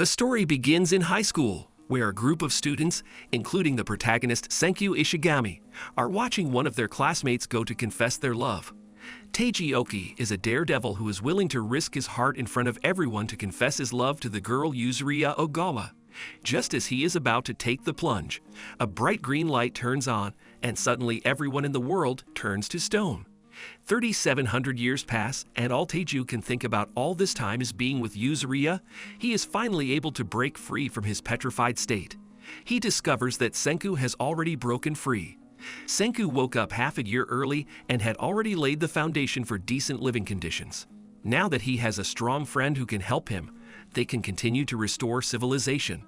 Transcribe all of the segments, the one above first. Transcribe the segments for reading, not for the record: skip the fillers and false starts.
The story begins in high school, where a group of students, including the protagonist Senku Ishigami, are watching one of their classmates go to confess their love. Taiji is a daredevil who is willing to risk his heart in front of everyone to confess his love to the girl Yuzuriya Ogawa. Just as he is about to take the plunge, a bright green light turns on, and suddenly everyone in the world turns to stone. 3,700 years pass, and all Taiju can think about all this time is being with Yuzuriya. He is finally able to break free from his petrified state. He discovers that Senku has already broken free. Senku woke up half a year early and had already laid the foundation for decent living conditions. Now that he has a strong friend who can help him, they can continue to restore civilization.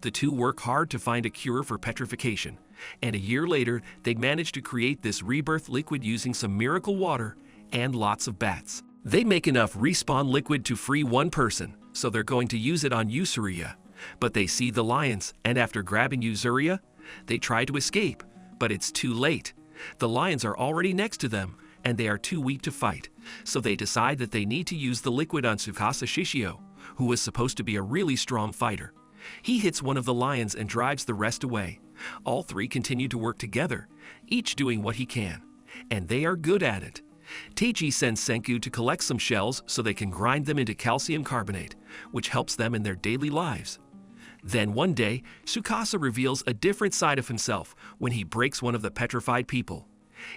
The two work hard to find a cure for petrification, and a year later they manage to create this rebirth liquid using some miracle water and lots of bats. They make enough respawn liquid to free one person, so they're going to use it on Yuzuriya. But they see the lions, and after grabbing Yuzuriya, they try to escape, but it's too late. The lions are already next to them, and they are too weak to fight, so they decide that they need to use the liquid on Tsukasa Shishio, who was supposed to be a really strong fighter. He hits one of the lions and drives the rest away. All three continue to work together, each doing what he can, and they are good at it. Taiji sends Senku to collect some shells so they can grind them into calcium carbonate, which helps them in their daily lives. Then one day, Tsukasa reveals a different side of himself when he breaks one of the petrified people.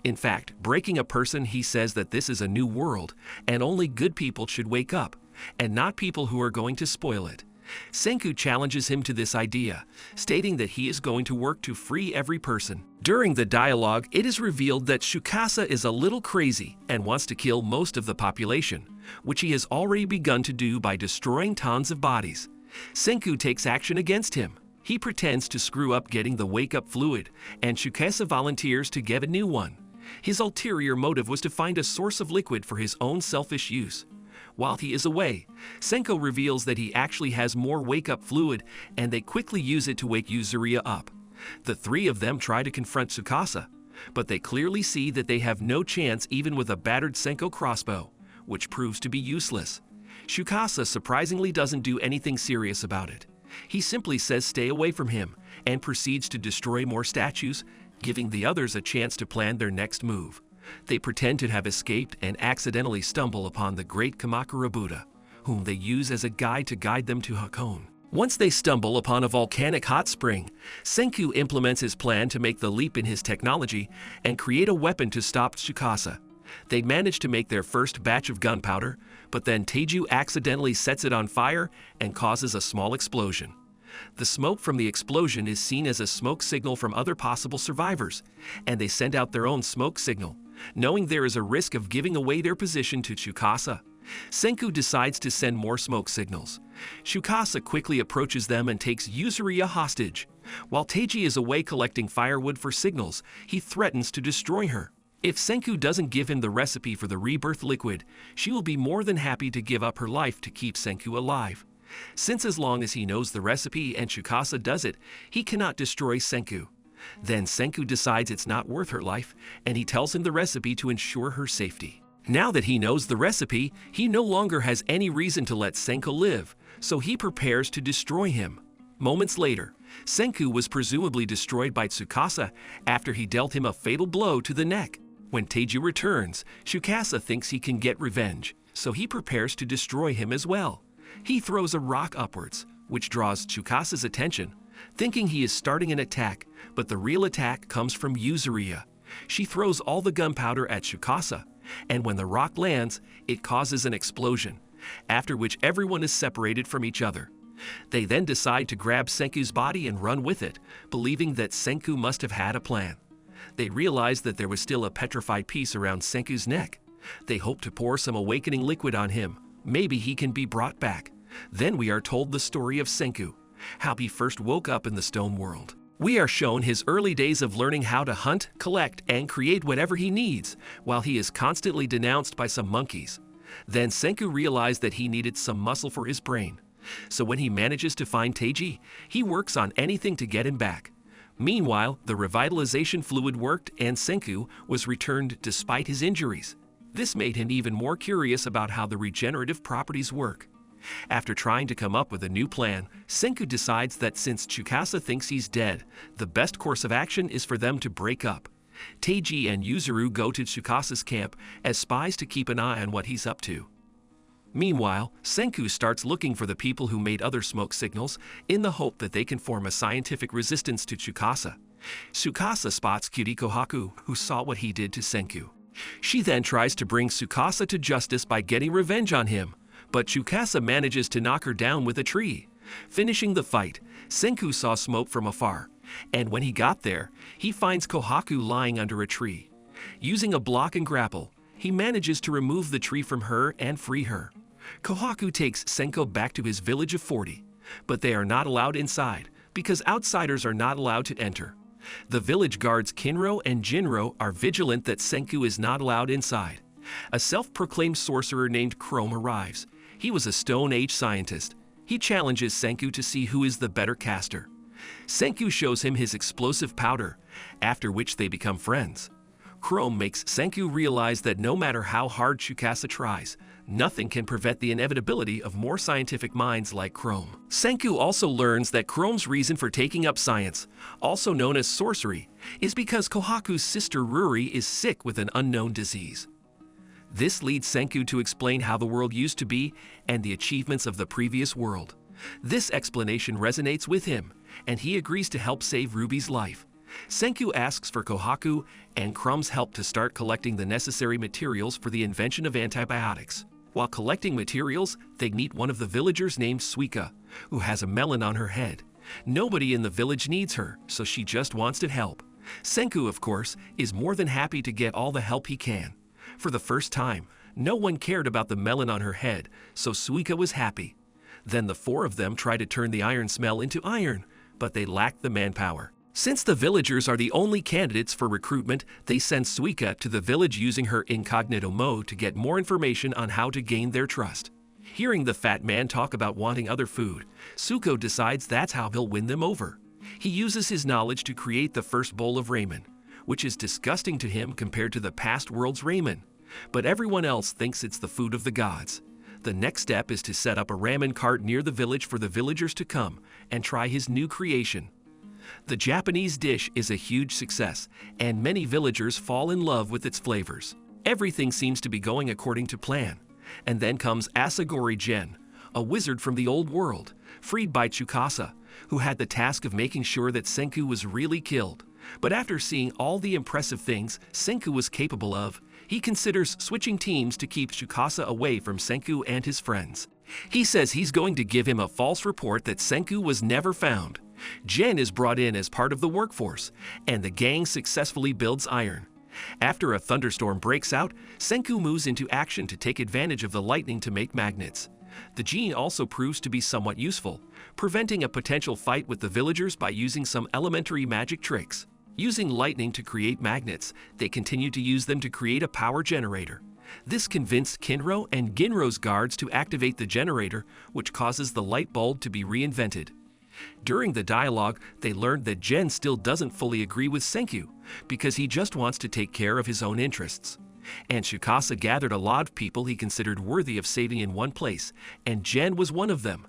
In fact, breaking a person, he says that this is a new world, and only good people should wake up, and not people who are going to spoil it. Senku challenges him to this idea, stating that he is going to work to free every person. During the dialogue, it is revealed that Tsukasa is a little crazy and wants to kill most of the population, which he has already begun to do by destroying tons of bodies. Senku takes action against him. He pretends to screw up getting the wake-up fluid, and Tsukasa volunteers to get a new one. His ulterior motive was to find a source of liquid for his own selfish use. While he is away, Senku reveals that he actually has more wake-up fluid, and they quickly use it to wake Yuzuriya up. The three of them try to confront Tsukasa, but they clearly see that they have no chance even with a battered Senko crossbow, which proves to be useless. Tsukasa surprisingly doesn't do anything serious about it. He simply says stay away from him, and proceeds to destroy more statues, giving the others a chance to plan their next move. They pretend to have escaped and accidentally stumble upon the great Kamakura Buddha, whom they use as a guide to guide them to Hakone. Once they stumble upon a volcanic hot spring, Senku implements his plan to make the leap in his technology and create a weapon to stop Tsukasa. They manage to make their first batch of gunpowder, but then Taiju accidentally sets it on fire and causes a small explosion. The smoke from the explosion is seen as a smoke signal from other possible survivors, and they send out their own smoke signal, knowing there is a risk of giving away their position to Tsukasa. Senku decides to send more smoke signals. Tsukasa quickly approaches them and takes Yuzuriya hostage. While Taiji is away collecting firewood for signals, he threatens to destroy her. If Senku doesn't give him the recipe for the rebirth liquid, she will be more than happy to give up her life to keep Senku alive. Since as long as he knows the recipe and Tsukasa does it, he cannot destroy Senku. Then Senku decides it's not worth her life, and he tells him the recipe to ensure her safety. Now that he knows the recipe, he no longer has any reason to let Senku live, so he prepares to destroy him. Moments later, Senku was presumably destroyed by Tsukasa after he dealt him a fatal blow to the neck. When Taiju returns, Tsukasa thinks he can get revenge, so he prepares to destroy him as well. He throws a rock upwards, which draws Tsukasa's attention, thinking he is starting an attack, but the real attack comes from Yuzuriya. She throws all the gunpowder at Tsukasa, and when the rock lands, it causes an explosion, after which everyone is separated from each other. They then decide to grab Senku's body and run with it, believing that Senku must have had a plan. They realize that there was still a petrified piece around Senku's neck. They hope to pour some awakening liquid on him. Maybe he can be brought back. Then we are told the story of Senku, how he first woke up in the stone world. We are shown his early days of learning how to hunt, collect, and create whatever he needs, while he is constantly denounced by some monkeys. Then Senku realized that he needed some muscle for his brain. So when he manages to find Taiji, he works on anything to get him back. Meanwhile, the revitalization fluid worked and Senku was returned despite his injuries. This made him even more curious about how the regenerative properties work. After trying to come up with a new plan, Senku decides that since Tsukasa thinks he's dead, the best course of action is for them to break up. Taiji and Yuzuru go to Tsukasa's camp as spies to keep an eye on what he's up to. Meanwhile, Senku starts looking for the people who made other smoke signals in the hope that they can form a scientific resistance to Tsukasa. Tsukasa spots Cutie Kohaku, who saw what he did to Senku. She then tries to bring Tsukasa to justice by getting revenge on him, but Tsukasa manages to knock her down with a tree. Finishing the fight, Senku saw smoke from afar, and when he got there, he finds Kohaku lying under a tree. Using a block and grapple, he manages to remove the tree from her and free her. Kohaku takes Senko back to his village of 40, but they are not allowed inside because outsiders are not allowed to enter. The village guards Kinro and Jinro are vigilant that Senku is not allowed inside. A self-proclaimed sorcerer named Chrome arrives. He was a Stone Age scientist. He challenges Senku to see who is the better caster. Senku shows him his explosive powder, after which they become friends. Chrome makes Senku realize that no matter how hard Tsukasa tries, nothing can prevent the inevitability of more scientific minds like Chrome. Senku also learns that Chrome's reason for taking up science, also known as sorcery, is because Kohaku's sister Ruri is sick with an unknown disease. This leads Senku to explain how the world used to be and the achievements of the previous world. This explanation resonates with him, and he agrees to help save Ruby's life. Senku asks for Kohaku and Chrome's help to start collecting the necessary materials for the invention of antibiotics. While collecting materials, they meet one of the villagers named Suika, who has a melon on her head. Nobody in the village needs her, so she just wants to help. Senku, of course, is more than happy to get all the help he can. For the first time, no one cared about the melon on her head, so Suika was happy. Then the four of them try to turn the iron smell into iron, but they lack the manpower. Since the villagers are the only candidates for recruitment, they send Suika to the village using her incognito mode to get more information on how to gain their trust. Hearing the fat man talk about wanting other food, Suko decides that's how he'll win them over. He uses his knowledge to create the first bowl of ramen, which is disgusting to him compared to the past world's ramen. But everyone else thinks it's the food of the gods. The next step is to set up a ramen cart near the village for the villagers to come and try his new creation. The Japanese dish is a huge success, and many villagers fall in love with its flavors. Everything seems to be going according to plan. And then comes Asagori Gen, a wizard from the old world, freed by Tsukasa, who had the task of making sure that Senku was really killed. But after seeing all the impressive things Senku was capable of, he considers switching teams to keep Tsukasa away from Senku and his friends. He says he's going to give him a false report that Senku was never found. Gen is brought in as part of the workforce, and the gang successfully builds iron. After a thunderstorm breaks out, Senku moves into action to take advantage of the lightning to make magnets. The gene also proves to be somewhat useful, preventing a potential fight with the villagers by using some elementary magic tricks. Using lightning to create magnets, they continue to use them to create a power generator. This convinced Kinro and Ginro's guards to activate the generator, which causes the light bulb to be reinvented. During the dialogue, they learned that Gen still doesn't fully agree with Senku because he just wants to take care of his own interests. And Tsukasa gathered a lot of people he considered worthy of saving in one place, and Gen was one of them.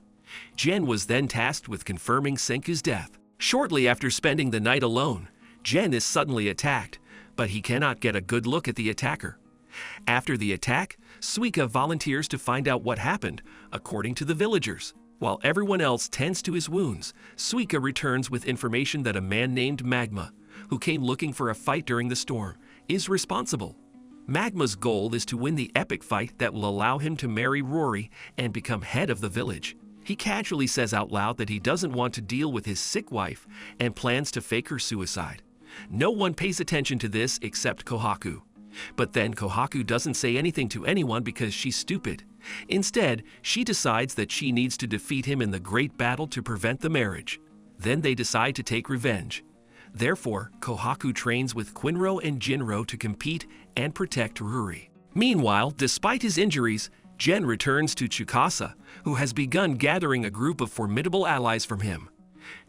Gen was then tasked with confirming Senku's death. Shortly after spending the night alone, Gen is suddenly attacked, but he cannot get a good look at the attacker. After the attack, Suika volunteers to find out what happened, according to the villagers. While everyone else tends to his wounds, Suika returns with information that a man named Magma, who came looking for a fight during the storm, is responsible. Magma's goal is to win the epic fight that will allow him to marry Ruri and become head of the village. He casually says out loud that he doesn't want to deal with his sick wife and plans to fake her suicide. No one pays attention to this except Kohaku. But then Kohaku doesn't say anything to anyone because she's stupid. Instead, she decides that she needs to defeat him in the great battle to prevent the marriage. Then they decide to take revenge. Therefore, Kohaku trains with Quinro and Jinro to compete and protect Ruri. Meanwhile, despite his injuries, Gen returns to Tsukasa, who has begun gathering a group of formidable allies from him.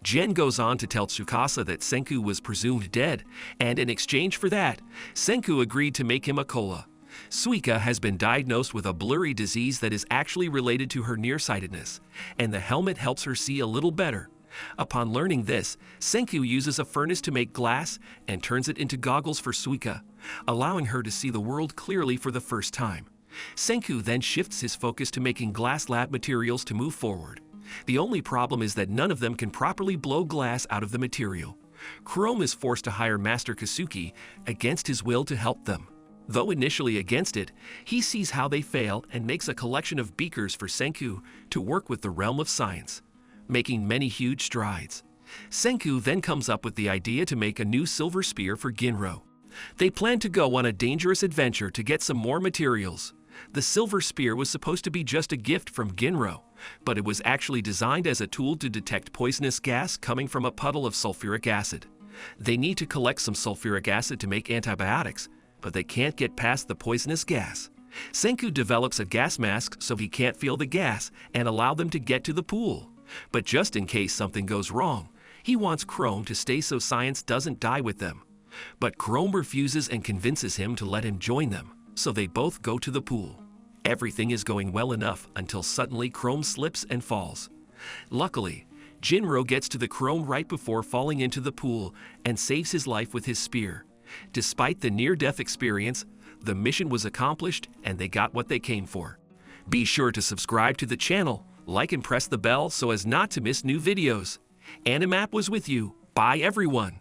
Gen goes on to tell Tsukasa that Senku was presumed dead, and in exchange for that, Senku agreed to make him a cola. Suika has been diagnosed with a blurry disease that is actually related to her nearsightedness, and the helmet helps her see a little better. Upon learning this, Sank uses a furnace to make glass and turns it into goggles for Suika, allowing her to see the world clearly for the first time. Sank then shifts his focus to making glass lab materials to move forward. The only problem is that none of them can properly blow glass out of the material. Chrome is forced to hire Master Kasuki against his will to help them. Though initially against it, he sees how they fail and makes a collection of beakers for Senku to work with the realm of science, making many huge strides. Senku then comes up with the idea to make a new silver spear for Ginro. They plan to go on a dangerous adventure to get some more materials. The silver spear was supposed to be just a gift from Ginro, but it was actually designed as a tool to detect poisonous gas coming from a puddle of sulfuric acid. They need to collect some sulfuric acid to make antibiotics, but they can't get past the poisonous gas. Senku develops a gas mask so he can't feel the gas and allow them to get to the pool. But just in case something goes wrong, he wants Chrome to stay so science doesn't die with them. But Chrome refuses and convinces him to let him join them, so they both go to the pool. Everything is going well enough until suddenly Chrome slips and falls. Luckily, Jinro gets to the Chrome right before falling into the pool and saves his life with his spear. Despite the near-death experience, the mission was accomplished and they got what they came for. Be sure to subscribe to the channel, like and press the bell so as not to miss new videos. AniMap was with you. Bye everyone.